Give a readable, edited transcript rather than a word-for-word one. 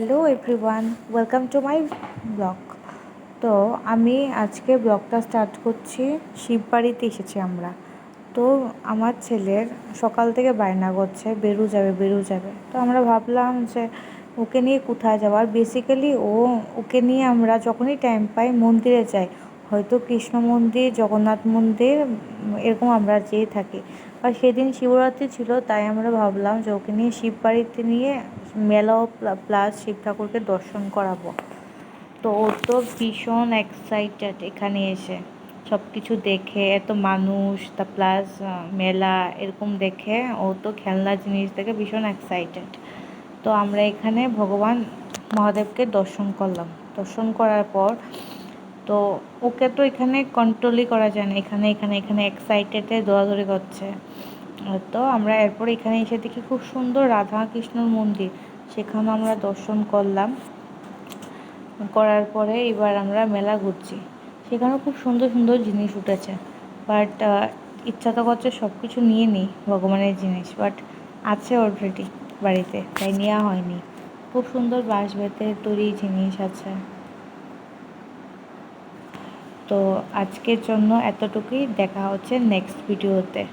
Hello everyone, welcome to my blog. তো আমি আজকে ব্লগটা স্টার্ট করছি। শিববাড়িতে এসেছি আমরা। তো আমার ছেলের সকাল থেকে বায়না করছে বেরু যাবে। তো আমরা ভাবলাম যে ওকে নিয়ে কোথায় যাওয়ার, বেসিক্যালি ওকে নিয়ে আমরা যখনই টাইম পাই মন্দিরে যাই, হয়তো কৃষ্ণ মন্দির, জগন্নাথ মন্দির, এরকম আমরা যেয়ে থাকি। আর সেদিন শিবরাত্রি ছিল, তাই আমরা ভাবলাম যে ওকে নিয়ে শিববাড়িতে নিয়ে মেলাও প্লাস শিব ঠাকুরকে দর্শন করাবো। তো ও তো ভীষণ এক্সাইটেড এখানে এসে সব কিছু দেখে, এত মানুষ তা প্লাস মেলা এরকম দেখে ও তো খেলনা জিনিস দেখে ভীষণ এক্সাইটেড। তো আমরা এখানে ভগবান মহাদেবকে দর্শন করলাম। দর্শন করার পর তো ওকে তো এখানে কন্ট্রোলই করা যায় না, এখানে এখানে এখানে এক্সাইটেডে দৌড়াদৌড়ি করছে। তো আমরা এরপর এখানে এসে দেখি খুব সুন্দর রাধা কৃষ্ণর মন্দির, সেখানে আমরা দর্শন করলাম। করার পরে এবার আমরা মেলা ঘুরছি, সেখানেও খুব সুন্দর সুন্দর জিনিস উঠেছে। বাট ইচ্ছা তো করছে সব কিছু নিয়ে নিই ভগবানের জিনিস, বাট আছে অলরেডি বাড়িতে, তাই নেওয়া হয়নি। খুব সুন্দর বাঁশ বেতের তৈরি জিনিস আছে। তো আজকের জন্য এতটুকুই, দেখা হচ্ছে নেক্সট ভিডিওতে।